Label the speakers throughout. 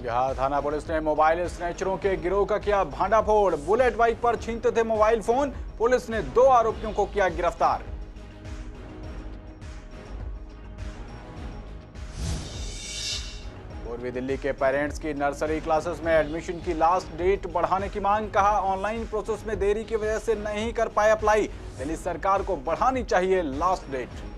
Speaker 1: बिहार थाना पुलिस ने मोबाइल स्नैचरों के गिरोह का किया भांडाफोड़। बुलेट बाइक पर छीनते थे मोबाइल फोन। पुलिस ने 2 आरोपियों को किया गिरफ्तार। पूर्वी दिल्ली के पेरेंट्स की नर्सरी क्लासेस में एडमिशन की लास्ट डेट बढ़ाने की मांग। कहा ऑनलाइन प्रोसेस में देरी की वजह से नहीं कर पाए अप्लाई। दिल्ली सरकार को बढ़ानी चाहिए लास्ट डेट।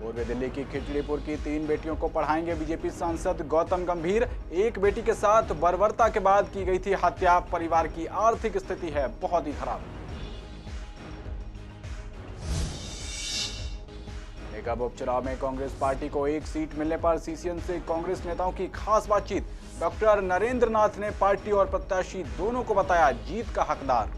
Speaker 1: पूर्वी दिल्ली की खिचड़ीपुर की 3 बेटियों को पढ़ाएंगे बीजेपी सांसद गौतम गंभीर। एक बेटी के साथ बर्बरता के बाद की गई थी हत्या। परिवार की आर्थिक स्थिति है बहुत ही खराब। निगम उपचुनाव में कांग्रेस पार्टी को 1 सीट मिलने पर सीसीएन से कांग्रेस नेताओं की खास बातचीत। डॉक्टर नरेंद्र नाथ ने पार्टी और प्रत्याशी दोनों को बताया जीत का हकदार।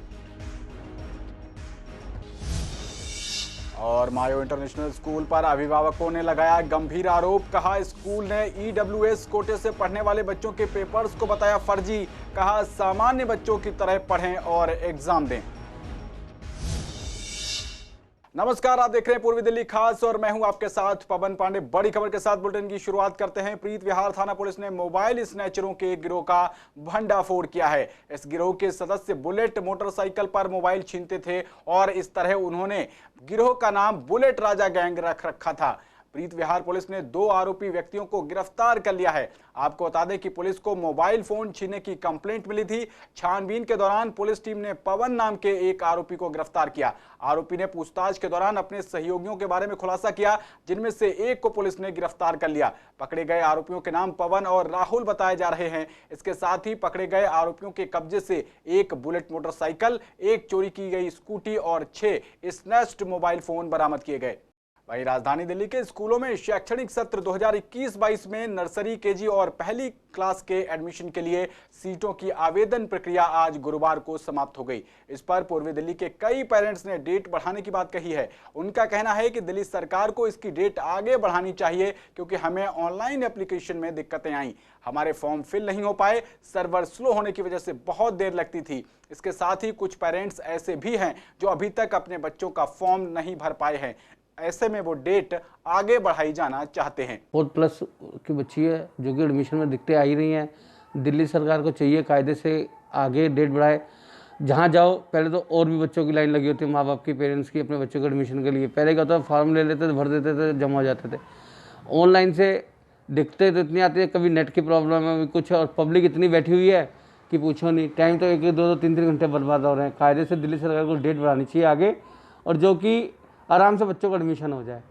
Speaker 1: और मायो इंटरनेशनल स्कूल पर अभिभावकों ने लगाया गंभीर आरोप। कहा स्कूल ने ईडब्ल्यूएस कोटे से पढ़ने वाले बच्चों के पेपर्स को बताया फर्जी। कहा सामान्य बच्चों की तरह पढ़ें और एग्जाम दें। नमस्कार, आप देख रहे हैं पूर्वी दिल्ली खास और मैं हूं आपके साथ पवन पांडे। बड़ी खबर के साथ बुलेटिन की शुरुआत करते हैं। प्रीत विहार थाना पुलिस ने मोबाइल स्नैचरों के गिरोह का भंडाफोड़ किया है। इस गिरोह के सदस्य बुलेट मोटरसाइकिल पर मोबाइल छीनते थे और इस तरह उन्होंने गिरोह का नाम बुलेट राजा गैंग रख रखा था। प्रीत विहार पुलिस ने 2 आरोपी व्यक्तियों को गिरफ्तार कर लिया है। आपको बता दें कि पुलिस को मोबाइल फोन छीनने की कंप्लेंट मिली थी। छानबीन के दौरान पुलिस टीम ने पवन नाम के एक आरोपी को गिरफ्तार किया। आरोपी ने पूछताछ के दौरान अपने सहयोगियों के बारे में खुलासा किया, जिनमें से एक को पुलिस ने गिरफ्तार कर लिया। पकड़े गए आरोपियों के नाम पवन और राहुल बताए जा रहे हैं। इसके साथ ही पकड़े गए आरोपियों के कब्जे से 1 बुलेट मोटरसाइकिल, 1 चोरी की गई स्कूटी और 6 स्नैच्ड मोबाइल फोन बरामद किए गए। वहीं राजधानी दिल्ली के स्कूलों में शैक्षणिक सत्र 2021-22 में नर्सरी, केजी और पहली क्लास के एडमिशन के लिए सीटों की आवेदन प्रक्रिया आज गुरुवार को समाप्त हो गई। इस पर पूर्वी दिल्ली के कई पेरेंट्स ने डेट बढ़ाने की बात कही है। उनका कहना है कि दिल्ली सरकार को इसकी डेट आगे बढ़ानी चाहिए, क्योंकि हमें ऑनलाइन एप्लीकेशन में दिक्कतें आई। हमारे फॉर्म फिल नहीं हो पाए, सर्वर स्लो होने की वजह से बहुत देर लगती थी। इसके साथ ही कुछ पेरेंट्स ऐसे भी हैं जो अभी तक अपने बच्चों का फॉर्म नहीं भर पाए हैं। ऐसे में वो डेट आगे बढ़ाई जाना चाहते हैं।
Speaker 2: 4+ की बच्ची है जो कि एडमिशन में दिक्कतें आ ही रही हैं। दिल्ली सरकार को चाहिए कायदे से आगे डेट बढ़ाए। जहाँ जाओ पहले तो और भी बच्चों की लाइन लगी होती है, माँ बाप की, पेरेंट्स की, अपने बच्चों के एडमिशन के लिए। पहले क्या होता है, फॉर्म ले लेते थे, भर देते थे, जमा हो जाते थे। ऑनलाइन से दिक्कतें तो इतनी आती है, कभी नेट की प्रॉब्लम है, कुछ, और पब्लिक इतनी बैठी हुई है कि पूछो नहीं। टाइम तो 1-1, 2-2, 3-3 घंटे बर्बाद हो रहे हैं। कायदे से दिल्ली सरकार को डेट बढ़ानी चाहिए आगे, और जो कि आराम से बच्चों का एडमिशन हो जाए।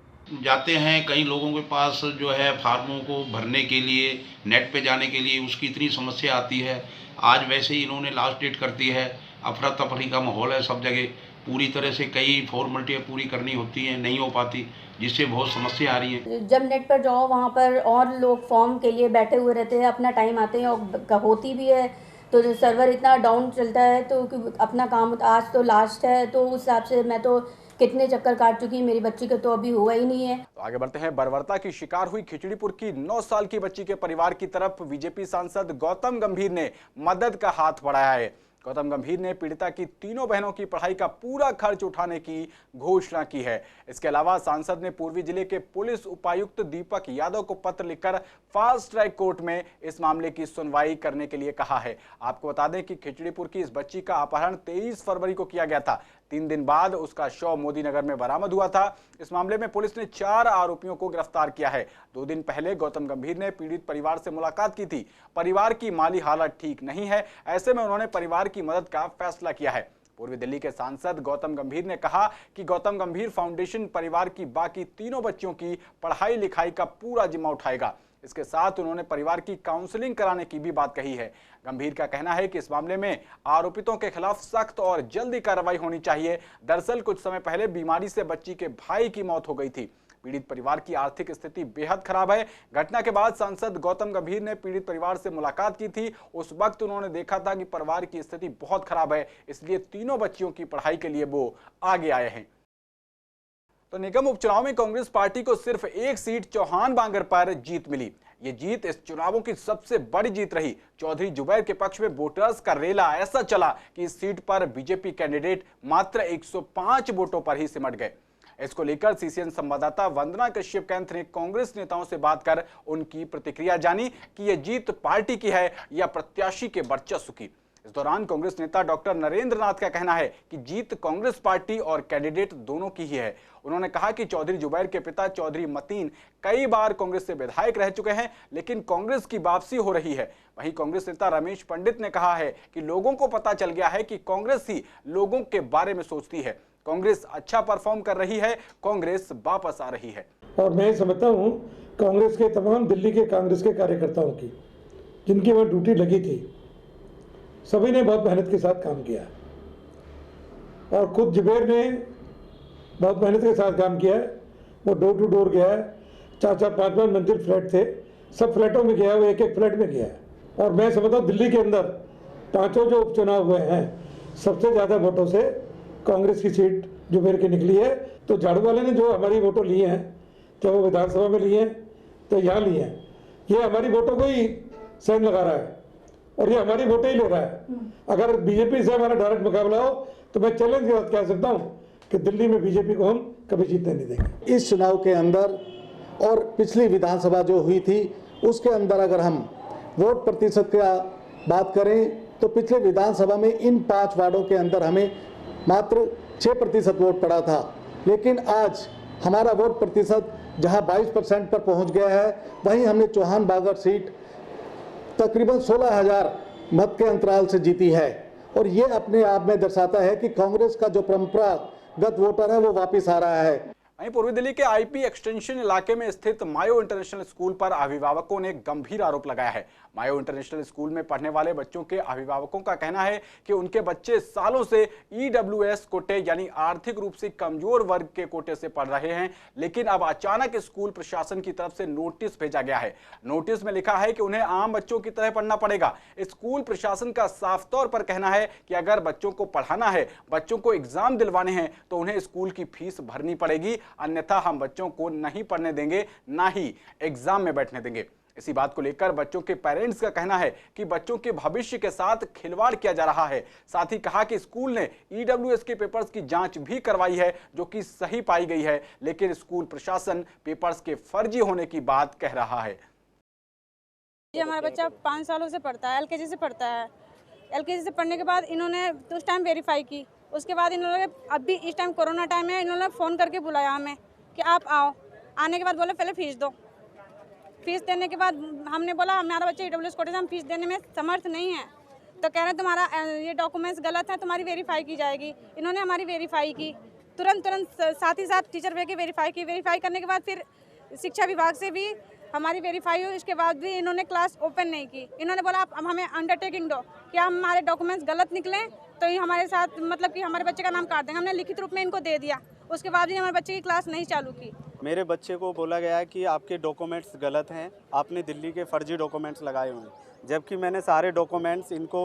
Speaker 3: जाते हैं कई लोगों के पास जो है फार्मों को भरने के लिए, नेट पे जाने के लिए उसकी इतनी समस्या आती है। आज वैसे ही इन्होंने लास्ट डेट कर दी है। अफरा तफरी का माहौल है सब जगह। पूरी तरह से कई फॉर्मेलिटियाँ पूरी करनी होती हैं, नहीं हो पाती, जिससे बहुत समस्या आ रही है।
Speaker 4: जब नेट पर जाओ वहाँ पर और लोग फॉर्म के लिए बैठे हुए रहते हैं, अपना टाइम आते हैं और होती भी है, तो सर्वर इतना डाउन चलता है। तो अपना काम आज तो लास्ट है, तो उस हिसाब से मैं तो कितने चक्कर काट चुकी, मेरी बच्ची का तो अभी हुआ ही नहीं है।
Speaker 1: तो आगे बढ़ते हैं। बर्बरता की शिकार हुई खिचड़ीपुर की 9 साल की बच्ची के परिवार की तरफ बीजेपी सांसद गौतम गंभीर ने मदद का हाथ बढ़ाया है। गौतम गंभीर ने पीड़िता की तीनों बहनों की पढ़ाई का पूरा खर्च उठाने की घोषणा की है। इसके अलावा सांसद ने पूर्वी जिले के पुलिस उपायुक्त दीपक यादव को पत्र लिखकर फास्ट ट्रैक कोर्ट में इस मामले की सुनवाई करने के लिए कहा है। आपको बता दें कि खिचड़ीपुर की इस बच्ची का अपहरण 23 फरवरी को किया गया था। 3 दिन बाद उसका शव मोदी नगर में बरामद हुआ था। इस मामले में पुलिस ने 4 आरोपियों को गिरफ्तार किया है। 2 दिन पहले गौतम गंभीर ने पीड़ित परिवार से मुलाकात की थी। परिवार की माली हालत ठीक नहीं है, ऐसे में उन्होंने परिवार की मदद का फैसला किया है। पूर्वी दिल्ली के सांसद गौतम गंभीर ने कहा कि गौतम गंभीर फाउंडेशन परिवार की बाकी तीनों बच्चियों की पढ़ाई लिखाई का पूरा जिम्मा उठाएगा। इसके साथ उन्होंने परिवार की काउंसलिंग कराने की भी बात कही है। गंभीर का कहना है कि इस मामले में आरोपितों के खिलाफ सख्त और जल्दी कार्रवाई होनी चाहिए। दरअसल कुछ समय पहले बीमारी से बच्ची के भाई की मौत हो गई थी। पीड़ित परिवार की आर्थिक स्थिति बेहद खराब है। घटना के बाद सांसद गौतम गंभीर ने पीड़ित परिवार से मुलाकात की थी। उस वक्त उन्होंने देखा था कि परिवार की स्थिति बहुत खराब है, इसलिए तीनों बच्चियों की पढ़ाई के लिए वो आगे आए हैं। तो निगम उपचुनाव में कांग्रेस पार्टी को सिर्फ 1 सीट चौहान बांगर पर जीत मिली। ये जीत इस चुनावों की सबसे बड़ी जीत रही। चौधरी जुबैर के पक्ष में वोटर्स का रेला ऐसा चला कि इस सीट पर बीजेपी कैंडिडेट मात्र 105 वोटों पर ही सिमट गए। इसको लेकर सीसीएन संवाददाता वंदना कश्यप कैंथ ने कांग्रेस नेताओं से बात कर उनकी प्रतिक्रिया जानी कि यह जीत पार्टी की है या प्रत्याशी के वर्चस्व की। इस दौरान कांग्रेस नेता डॉक्टर नरेंद्र नाथ का कहना है कि जीत कांग्रेस पार्टी और कैंडिडेट दोनों की ही है। उन्होंने कहा कि चौधरी जुबैर के पिता चौधरी मतीन कई बार कांग्रेस से विधायक रह चुके हैं, लेकिन कांग्रेस की वापसी हो रही है। वहीं कांग्रेस नेता रमेश पंडित ने कहा है कि लोगों को पता चल गया है कि कांग्रेस ही लोगों के बारे में सोचती है। कांग्रेस अच्छा परफॉर्म कर रही है, कांग्रेस वापस आ रही है।
Speaker 5: और मैं समझता हूँ कांग्रेस के तमाम दिल्ली के कांग्रेस के कार्यकर्ताओं की, जिनकी वह ड्यूटी लगी थी, सभी ने बहुत मेहनत के साथ काम किया और खुद जुबैर ने बहुत मेहनत के साथ काम किया है। वो डोर टू डोर गया है, 4-4, 5-5 मंजिल फ्लैट थे, सब फ्लैटों में गया है, वो एक-एक फ्लैट में गया है। और मैं समझता हूँ दिल्ली के अंदर पांचों जो उपचुनाव हुए हैं, सबसे ज़्यादा वोटों से कांग्रेस की सीट जुबैर की निकली है। तो झाड़ू वाले ने जो हमारी वोटों लिए हैं, चाहे वो विधानसभा में लिए हैं तो यहाँ लिए हैं, ये हमारी वोटों को ही साइन लगा रहा है और ये हमारी वोटें ही ले रहा है। अगर बीजेपी से हमारा डायरेक्ट मुकाबला हो तो मैं चैलेंज के साथ कह सकता हूँ कि दिल्ली में बीजेपी को हम कभी जीतने नहीं देंगे।
Speaker 6: इस चुनाव के अंदर और पिछली विधानसभा जो हुई थी उसके अंदर अगर हम वोट प्रतिशत का बात करें तो पिछले विधानसभा में इन 5 वार्डों के अंदर हमें मात्र 6% वोट पड़ा था, लेकिन आज हमारा वोट प्रतिशत जहां 22% पर पहुंच गया है, वहीं हमने चौहान बागर सीट तकरीबन 16,000 मत के अंतराल से जीती है। और ये अपने आप में दर्शाता है कि कांग्रेस का जो परंपरागत वोटर है वो वापस आ रहा है।
Speaker 1: वहीं पूर्वी दिल्ली के आईपी एक्सटेंशन इलाके में स्थित मायो इंटरनेशनल स्कूल पर अभिभावकों ने गंभीर आरोप लगाया है। मायो इंटरनेशनल स्कूल में पढ़ने वाले बच्चों के अभिभावकों का कहना है कि उनके बच्चे सालों से ईडब्ल्यूएस कोटे यानी आर्थिक रूप से कमजोर वर्ग के कोटे से पढ़ रहे हैं, लेकिन अब अचानक स्कूल प्रशासन की तरफ से नोटिस भेजा गया है। नोटिस में लिखा है कि उन्हें आम बच्चों की तरह पढ़ना पड़ेगा। स्कूल प्रशासन का साफ तौर पर कहना है कि अगर बच्चों को पढ़ाना है, बच्चों को एग्जाम दिलवाने हैं तो उन्हें स्कूल की फीस भरनी पड़ेगी, अन्यथा हम बच्चों को नहीं पढ़ने देंगे, ना ही एग्जाम में बैठने देंगे। इसी बात को लेकर बच्चों के पेरेंट्स का कहना है कि बच्चों के भविष्य के साथ खिलवाड़ किया जा रहा है। साथ ही कहा कि स्कूल ने ईडब्ल्यूएस के पेपर्स की जांच भी करवाई है, जो कि सही पाई गई है, लेकिन स्कूल प्रशासन पेपर्स के फर्जी होने की बात कह रहा है।
Speaker 7: ये हमारा बच्चा 5 सालों से पढ़ता है, एलकेजी से पढ़ता है। एलकेजी से पढ़ने के बाद इन्होंने तो उस टाइम वेरीफाई की, उसके बाद इन्होंने अभी इस टाइम कोरोना टाइम है, इन्होंने फ़ोन करके बुलाया हमें कि आप आओ। आने के बाद बोले पहले फीस दो। फीस देने के बाद हमने बोला हमारा बच्चा ईडब्ल्यूएस कोटे से हम फीस देने में समर्थ नहीं है, तो कह रहे तुम्हारा ये डॉक्यूमेंट्स गलत है, तुम्हारी वेरीफाई की जाएगी। इन्होंने हमारी वेरीफाई की, तुरंत साथ ही साथ टीचर पे की वेरीफाई की। वेरीफाई करने के बाद फिर शिक्षा विभाग से भी हमारी वेरीफाई हुई, इसके बाद भी इन्होंने क्लास ओपन नहीं की। इन्होंने बोला आप हमें अंडरटेकिंग दो कि हमारे डॉक्यूमेंट्स गलत निकलें तो ये हमारे साथ मतलब कि हमारे बच्चे का नाम काट देंगे। हमने लिखित रूप में इनको दे दिया, उसके बाद भी हमारे बच्चे की क्लास नहीं चालू की।
Speaker 8: मेरे बच्चे को बोला गया है कि आपके डॉक्यूमेंट्स गलत हैं, आपने दिल्ली के फर्जी डॉक्यूमेंट्स लगाए हुए हैं, जबकि मैंने सारे डॉक्यूमेंट्स इनको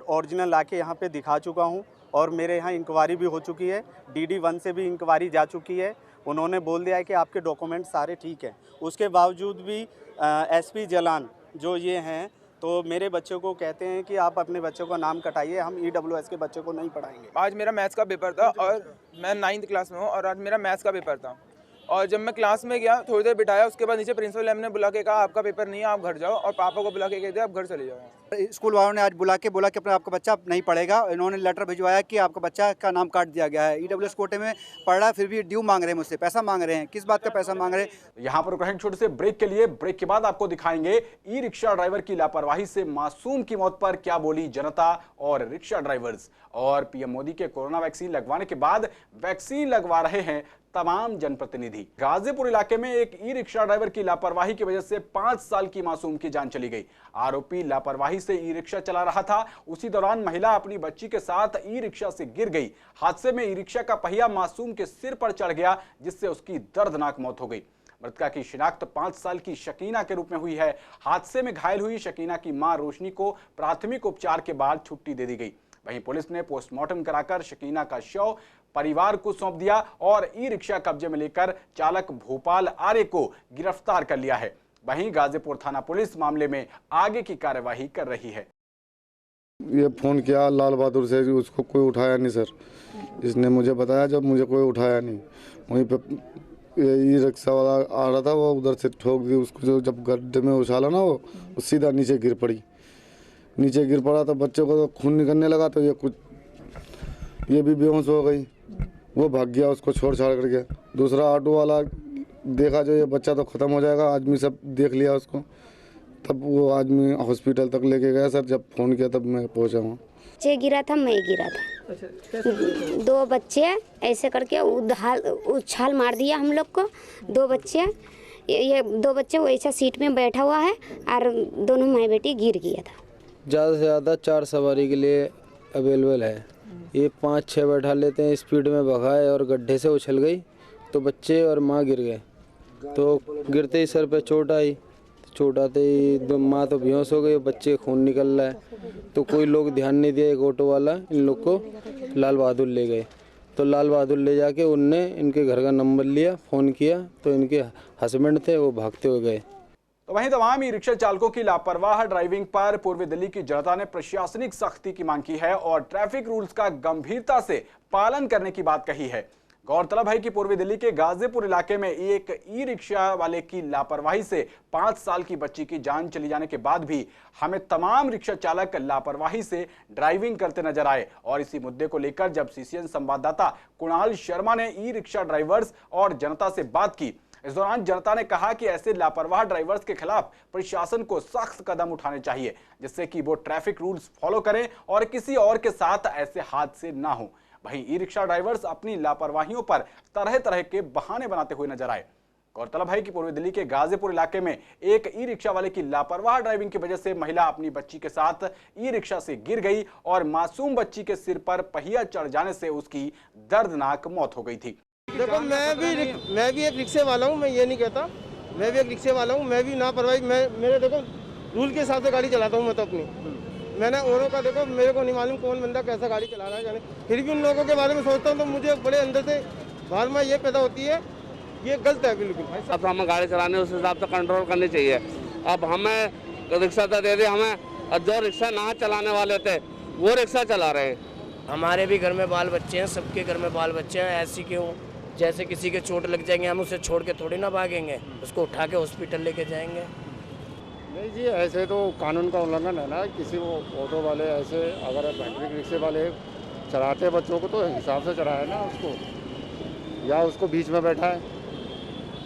Speaker 8: ओरिजिनल लाके यहाँ पे दिखा चुका हूँ और मेरे यहाँ इंक्वायरी भी हो चुकी है। DD1 से भी इंक्वायरी जा चुकी है, उन्होंने बोल दिया है कि आपके डॉक्यूमेंट्स सारे ठीक हैं। उसके बावजूद भी SP जलान जो ये हैं तो मेरे बच्चों को कहते हैं कि आप अपने बच्चों का नाम कटाइए, हम ईडब्ल्यूएस के बच्चों को नहीं पढ़ाएंगे।
Speaker 9: आज मेरा मैथ्स का पेपर था और मैं 9th क्लास में हूँ और आज मेरा मैथ्स का पेपर था। और जब मैं क्लास में गया, थोड़ी देर बिठाया, उसके बाद नीचे प्रिंसिपल मैम ने बुला के कहा आपका पेपर नहीं है, आप घर जाओ, और पापा को बुला के कह दिया आप घर चले जाओ।
Speaker 10: स्कूल वालों ने आज बुला के बोला कि अपना आपका बच्चा नहीं पढ़ेगा। इन्होंने लेटर भिजवाया कि आपका बच्चा का नाम काट दिया गया है, ईडब्ल्यूएस कोटे में पढ़ रहा है, फिर भी ड्यू मांग रहे हैं मुझसे, पैसा मांग रहे हैं। किस बात का पैसा मांग रहे हैं?
Speaker 1: यहाँ पर रुकेंगे छोटे से ब्रेक के लिए। ब्रेक के बाद आपको दिखाएंगे ई रिक्शा ड्राइवर की लापरवाही से मासूम की मौत पर क्या बोली जनता और रिक्शा ड्राइवर्स। और पीएम मोदी के कोरोना वैक्सीन लगवाने के बाद वैक्सीन लगवा रहे हैं तमाम जनप्रतिनिधि। गाजीपुर इलाके में एक ई रिक्शा ड्राइवर की लापरवाही की वजह से 5 साल की मासूम की जान चली गई। आरोपी लापरवाही से ई रिक्शा चला रहा था, उसी दौरान महिला अपनी बच्ची के साथ ई रिक्शा से गिर गई। हादसे में ई रिक्शा का पहिया मासूम के सिर पर चढ़ गया, जिससे उसकी दर्दनाक मौत हो गई। मृतका की शिनाख्त 5 साल की शकीना के रूप में हुई है। हादसे में घायल हुई शकीना की मां रोशनी को प्राथमिक उपचार के बाद छुट्टी दे दी गई। वहीं पुलिस ने पोस्टमार्टम कराकर शकीना का शव परिवार को सौंप दिया और ई रिक्शा कब्जे में लेकर चालक भोपाल आर्य को गिरफ्तार कर लिया है। वहीं गाजीपुर थाना पुलिस मामले में आगे की कार्यवाही कर रही है।
Speaker 11: ये फ़ोन किया लाल बहादुर से, उसको कोई उठाया नहीं सर। इसने मुझे बताया जब मुझे कोई उठाया नहीं, वहीं पे ये रिक्शा वाला आ रहा था, वो उधर से ठोक दी उसको। जो जब गड्ढे में उछाला ना वो सीधा नीचे गिर पड़ी। नीचे गिर पड़ा तो बच्चे को तो खून निकलने लगा, तो ये भी बेहोश हो गई। वो भाग गया उसको छोड़ छाड़ करके। दूसरा ऑटो वाला देखा जो ये बच्चा तो ख़त्म हो जाएगा, आदमी सब देख लिया उसको, तब वो आदमी हॉस्पिटल तक लेके गया सर। जब फ़ोन किया तब मैं पहुंचा वहाँ।
Speaker 12: बच्चे गिरा था, मैं गिरा था। अच्छा, 2 बच्चे ऐसे करके उछाल मार दिया हम लोग को। 2 बच्चे, ये 2 बच्चे वैसा सीट में बैठा हुआ है और दोनों माँ बेटी गिर गया था।
Speaker 13: ज़्यादा से ज़्यादा 4 सवारी के लिए अवेलेबल है। ये 5-6 बैठा लेते हैं, स्पीड में भगाए और गड्ढे से उछल गई तो बच्चे और माँ गिर गए। तो गिरते ही सर पे चोट आई, चोट आते ही माँ तो बेहोश हो गई, बच्चे खून निकल रहा है। तो कोई लोग ध्यान नहीं दिया, एक ऑटो वाला इन लोग को लाल बहादुर ले गए। तो लाल बहादुर ले जाके उनने इनके घर का नंबर लिया, फ़ोन किया तो इनके हस्बैंड थे, वो भागते हुए गए।
Speaker 1: तो वहीं तमाम ई रिक्शा चालकों की लापरवाह ड्राइविंग पर पूर्वी दिल्ली की जनता ने प्रशासनिक सख्ती की मांग की है और ट्रैफिक रूल्स का गंभीरता से पालन करने की बात कही है। गौरतलब है कि पूर्वी दिल्ली के गाजीपुर इलाके में एक ई रिक्शा वाले की लापरवाही से 5 साल की बच्ची की जान चली जाने के बाद भी हमें तमाम रिक्शा चालक लापरवाही से ड्राइविंग करते नजर आए। और इसी मुद्दे को लेकर जब सीसीएन संवाददाता कुणाल शर्मा ने ई रिक्शा ड्राइवर्स और जनता से बात की, इस दौरान जनता ने कहा कि ऐसे लापरवाह ड्राइवर्स के खिलाफ प्रशासन को सख्त कदम उठाने चाहिए, जिससे कि वो ट्रैफिक रूल्स फॉलो करें और किसी और के साथ ऐसे हादसे ना हो। वहीं ई रिक्शा ड्राइवर्स अपनी लापरवाहियों पर तरह तरह के बहाने बनाते हुए नजर आए। गौरतलब है कि पूर्वी दिल्ली के गाजीपुर इलाके में एक ई रिक्शा वाले की लापरवाह ड्राइविंग की वजह से महिला अपनी बच्ची के साथ ई रिक्शा से गिर गई और मासूम बच्ची के सिर पर पहिया चढ़ जाने से उसकी दर्दनाक मौत हो गई थी।
Speaker 14: देखो, मैं भी एक रिक्शे वाला हूँ, मैं ये नहीं कहता, मैं भी एक रिक्शे वाला हूँ, मैं भी लापरवाही, मेरे देखो रूल के हिसाब से गाड़ी चलाता हूँ मैं तो अपनी। मैंने औरों का देखो, मेरे को नहीं मालूम कौन बंदा कैसा गाड़ी चला रहा है जाने, फिर भी उन लोगों के बारे में सोचता हूँ तो मुझे बड़े अंदर से भावना ये पैदा होती है, ये गलत है बिल्कुल।
Speaker 2: अब हमें गाड़ी चलाने उस हिसाब से कंट्रोल करनी चाहिए। अब हमें रिक्शा तो दे दे हमें, जो रिक्शा ना चलाने वाले थे वो रिक्शा चला रहे हैं।
Speaker 15: हमारे भी घर में बाल बच्चे हैं, सबके घर में बाल बच्चे हैं। ऐसी क्यों, जैसे किसी के चोट लग जाएंगे हम उसे छोड़ के थोड़ी ना भागेंगे, उसको उठा के हॉस्पिटल लेके जाएंगे।
Speaker 16: नहीं जी, ऐसे तो कानून का उल्लंघन है ना। किसी वो ऑटो वाले ऐसे अगर बैटरी रिक्शे वाले चलाते बच्चों को तो हिसाब से चलाए ना उसको, या उसको बीच में बैठाए,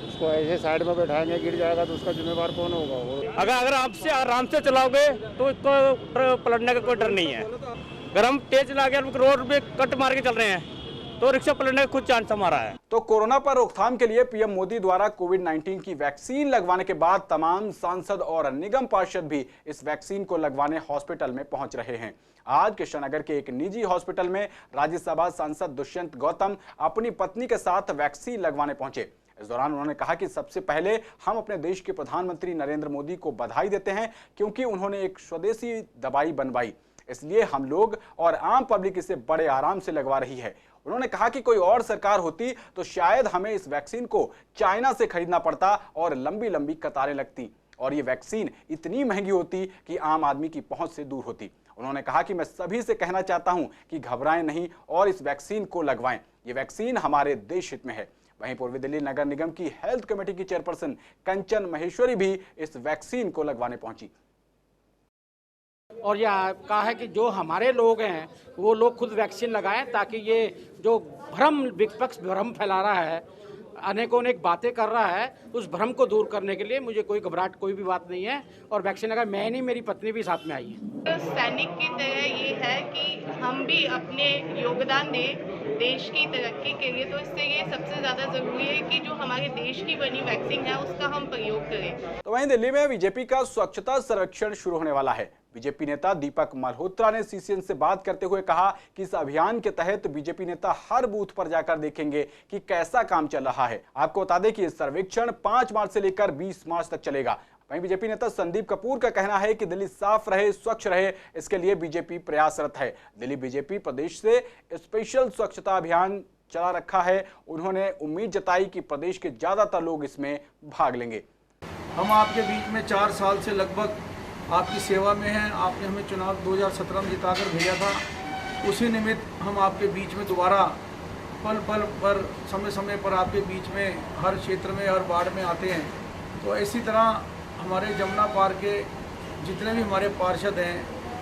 Speaker 16: उसको ऐसे साइड में बैठाएंगे, गिर जाएगा तो उसका जिम्मेवार कौन होगा? वो
Speaker 17: अगर आपसे आराम से चलाओगे तो इसको पलटने का कोई डर नहीं है। अगर हम तेज चला के रोड पे कट मार के चल रहे हैं तो रिक्शा पलटने का कुछ चांस हमारा है।
Speaker 1: तो कोरोना पर रोकथाम के लिए पीएम मोदी द्वारा कोविड-19 की वैक्सीन लगवाने के बाद तमाम सांसद और निगम पार्षद भी इस वैक्सीन को लगवाने हॉस्पिटल में पहुंच रहे हैं। आज कृष्णनगर के एक निजी हॉस्पिटल में राज्यसभा सांसद दुष्यंत गौतम अपनी पत्नी के साथ वैक्सीन लगवाने पहुंचे। इस दौरान उन्होंने कहा कि सबसे पहले हम अपने देश के प्रधानमंत्री नरेंद्र मोदी को बधाई देते हैं, क्योंकि उन्होंने एक स्वदेशी दवाई बनवाई, इसलिए हम लोग और आम पब्लिक इसे बड़े आराम से लगवा रही है। उन्होंने कहा कि कोई और सरकार होती तो शायद हमें इस वैक्सीन को चाइना से खरीदना पड़ता और लंबी लंबी कतारें लगती और ये वैक्सीन इतनी महंगी होती कि आम आदमी की पहुंच से दूर होती। उन्होंने कहा कि मैं सभी से कहना चाहता हूं कि घबराएं नहीं और इस वैक्सीन को लगवाएं। ये वैक्सीन हमारे देश हित में है। वहीं पूर्वी दिल्ली नगर निगम की हेल्थ कमेटी की चेयरपर्सन कंचन महेश्वरी भी इस वैक्सीन को लगवाने पहुंची
Speaker 18: और यह कहा है कि जो हमारे लोग हैं वो लोग खुद वैक्सीन लगाएं, ताकि ये जो भ्रम, विपक्ष भ्रम फैला रहा है, अनेकों अनेक बातें कर रहा है, उस भ्रम को दूर करने के लिए मुझे कोई घबराहट कोई भी बात नहीं है। और वैक्सीन लगा मैं नहीं, मेरी पत्नी भी साथ में आई है।
Speaker 19: तो सैनिक की तरह ये है कि हम भी अपने योगदान दें देश की तरक्की के लिए, तो इससे ये सबसे ज़्यादा ज़रूरी है कि जो हमारे देश की बनी वैक्सीन है उसका हम प्रयोग करें।
Speaker 1: तो वहीं दिल्ली में बीजेपी का स्वच्छता सर्वेक्षण शुरू होने वाला है। बीजेपी नेता दीपक मल्होत्रा ने सीसीएन से बात करते हुए कहा कि इस अभियान के तहत बीजेपी नेता हर बूथ पर जाकर देखेंगे कि कैसा काम चल रहा है। आपको बता दें कि इस सर्वेक्षण 5 मार्च से लेकर 20 मार्च तक चलेगा। वहीं बीजेपी नेता संदीप कपूर का कहना है कि दिल्ली साफ रहे, स्वच्छ रहे, इसके लिए बीजेपी प्रयासरत है। दिल्ली बीजेपी प्रदेश से स्पेशल स्वच्छता अभियान चला रखा है। उन्होंने उम्मीद जताई कि प्रदेश के ज्यादातर लोग इसमें भाग लेंगे।
Speaker 20: हम आपके बीच में 4 साल से लगभग आपकी सेवा में हैं। आपने हमें चुनाव 2017 में जिताकर भेजा था, उसी निमित्त हम आपके बीच में दोबारा पल पल पर समय समय पर आपके बीच में हर क्षेत्र में हर वार्ड में आते हैं। तो इसी तरह हमारे जमुना पार के जितने भी हमारे पार्षद हैं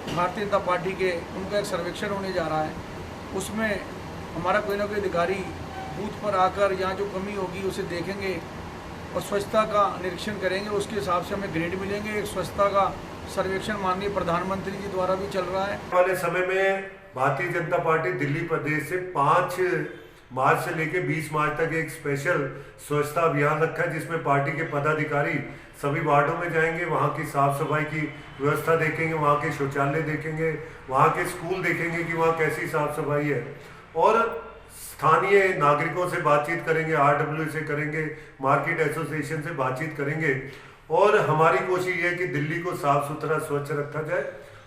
Speaker 20: भारतीय जनता पार्टी के, उनका एक सर्वेक्षण होने जा रहा है। उसमें हमारा कोई ना कोई अधिकारी बूथ पर आकर यहाँ जो कमी होगी उसे देखेंगे और स्वच्छता का निरीक्षण करेंगे। उसके हिसाब से हमें ग्रेड मिलेंगे। एक स्वच्छता का सर्वेक्षण माननीय प्रधानमंत्री जी द्वारा भी चल रहा है।
Speaker 21: वाले समय में भारतीय जनता पार्टी दिल्ली प्रदेश से 5 मार्च से लेकर 20 मार्च तक एक स्पेशल स्वच्छता अभियान रखा है, जिसमें पार्टी के पदाधिकारी सभी वार्डों में जाएंगे, वहाँ की साफ सफाई की व्यवस्था देखेंगे, वहाँ के शौचालय देखेंगे, वहाँ के स्कूल देखेंगे कि वहाँ कैसी साफ सफाई है, और स्थानीय नागरिकों से बातचीत करेंगे, RWA से करेंगे, मार्केट एसोसिएशन से बातचीत करेंगे। और हमारी कोशिश ये है कि दिल्ली को साफ सुथरा स्वच्छ रखा जाए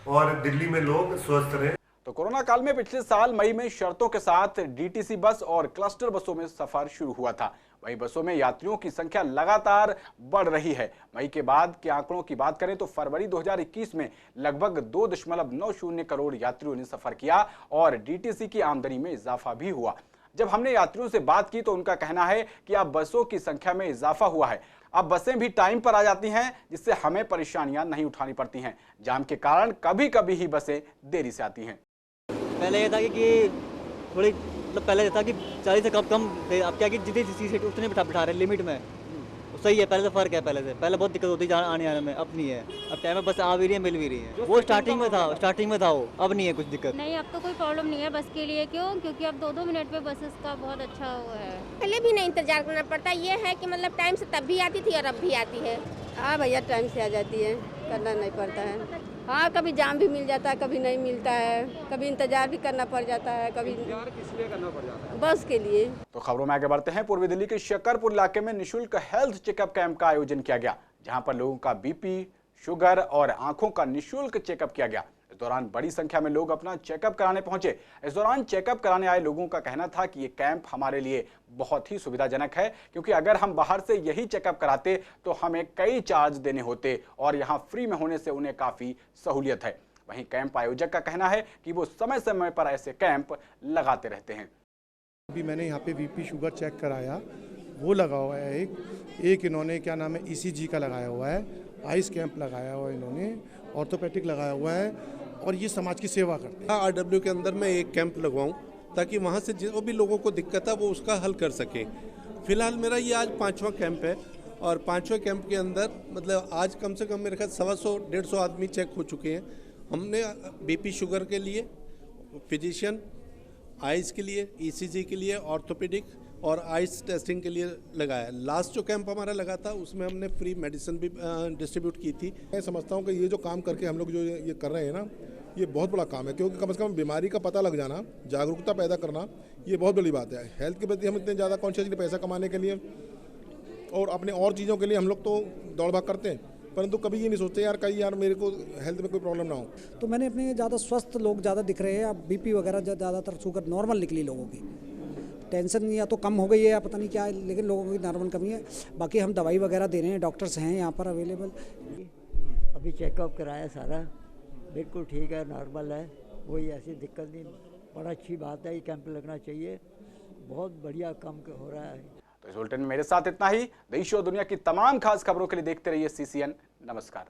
Speaker 21: और दिल्ली में लोग स्वस्थ रहें।
Speaker 1: तो कोरोना काल में पिछले साल मई में शर्तों के साथ DTC बस और क्लस्टर बसों में सफर शुरू हुआ था। वहीं बसों में यात्रियों की संख्या लगातार बढ़ रही है। मई के बाद के आंकड़ों की बात करें तो फरवरी 2021 में लगभग 2.90 करोड़ यात्रियों ने सफर किया और DTC की आमदनी में इजाफा भी हुआ। जब हमने यात्रियों से बात की तो उनका कहना है कि अब बसों की संख्या में इजाफा हुआ है। अब बसें भी टाइम पर आ जाती हैं, जिससे हमें परेशानियां नहीं उठानी पड़ती हैं। जाम के कारण कभी कभी ही बसें देरी से आती हैं।
Speaker 22: पहले ये था कि थोड़ी मतलब पहले ये था कि 40 से कम अब क्या कि जितनी सीट उतने बिठा रहे लिमिट में, सही है। पहले से फ़र्क है, पहले बहुत दिक्कत होती है आने आने में, अब नहीं है। अब टाइम में बस आ भी रही है, मिल भी रही है। वो स्टार्टिंग में था वो, अब नहीं है कुछ दिक्कत।
Speaker 23: नहीं, अब तो कोई प्रॉब्लम नहीं है बस के लिए। क्योंकि अब 2-2 मिनट में बसेस का बहुत अच्छा हुआ है।
Speaker 24: पहले भी नहीं इंतजार करना पड़ता। ये है कि मतलब टाइम से तब भी आती थी और अब भी आती है।
Speaker 25: हाँ भैया, टाइम से आ जाती है, करना नहीं पड़ता है। हाँ, कभी जाम भी मिल जाता है, कभी नहीं मिलता है, कभी इंतजार भी करना पड़ जाता है, कभी
Speaker 21: किस लिए करना पड़ जाता है?
Speaker 25: बस के लिए।
Speaker 1: तो खबरों में आगे बढ़ते हैं। पूर्वी दिल्ली के शकरपुर इलाके में निःशुल्क हेल्थ चेकअप कैंप का आयोजन किया गया, जहां पर लोगों का BP, शुगर और आंखों का निःशुल्क चेकअप किया गया। इस दौरान बड़ी संख्या में लोग अपना चेकअप कराने पहुंचे। इस दौरान चेकअप कराने आए लोगों का कहना था कि ये कैंप हमारे लिए बहुत ही सुविधाजनक है, क्योंकि अगर हम बाहर से यही चेकअप कराते तो हमें कई चार्ज देने होते और यहाँ फ्री में होने से उन्हें काफी सहूलियत है। वहीं कैंप आयोजक का कहना है कि वो समय समय पर ऐसे कैंप लगाते रहते हैं।
Speaker 26: अभी मैंने यहाँ पे BP शुगर चेक कराया, वो लगा हुआ है। एक इन्होंने क्या नाम है ECG का लगाया हुआ है, आइस कैंप लगाया हुआ है, इन्होंने ऑर्थोपेडिक लगाया हुआ है, और ये समाज की सेवा करते हैं।
Speaker 27: RW के अंदर मैं एक कैंप लगवाऊं ताकि वहाँ से जो भी लोगों को दिक्कत है वो उसका हल कर सकें। फिलहाल मेरा ये आज 5वां कैंप है और 5वें कैंप के अंदर मतलब आज कम से कम मेरे ख्याल 125-150 आदमी चेक हो चुके हैं। हमने BP शुगर के लिए फिजिशियन, आइस के लिए, ECG के लिए, ऑर्थोपेडिक और आइस टेस्टिंग के लिए लगाया। लास्ट जो कैंप हमारा लगा था उसमें हमने फ्री मेडिसिन भी डिस्ट्रीब्यूट की थी।
Speaker 26: मैं समझता हूँ कि ये जो काम करके हम लोग जो ये कर रहे हैं ना, ये बहुत बड़ा काम है, क्योंकि कम से कम बीमारी का पता लग जाना, जागरूकता पैदा करना, ये बहुत बड़ी बात है। हेल्थ के प्रति हम इतने ज़्यादा कॉन्शियसली पैसा कमाने के लिए और अपने और चीज़ों के लिए हम लोग तो दौड़ भाग करते हैं, परंतु कभी ये नहीं सोचते यार कहीं यार मेरे को हेल्थ में कोई प्रॉब्लम ना हो।
Speaker 28: तो मैंने अपने ज़्यादा स्वस्थ लोग ज़्यादा दिख रहे हैं। अब BP वगैरह ज़्यादातर शुगर नॉर्मल निकली लोगों की। टेंशन या तो कम हो गई है या पता नहीं क्या है, लेकिन लोगों की नॉर्मल कमी है। बाकी हम दवाई वगैरह दे रहे हैं, डॉक्टर्स हैं यहाँ पर अवेलेबल।
Speaker 29: अभी चेकअप कराया सारा, बिल्कुल ठीक है, नॉर्मल है, कोई ऐसी दिक्कत नहीं। बड़ा अच्छी बात है, ये कैंप लगना चाहिए, बहुत बढ़िया काम हो रहा है।
Speaker 1: तो इस बुलेटिन में मेरे साथ इतना ही। देश और दुनिया की तमाम खास खबरों के लिए देखते रहिए CCN। नमस्कार।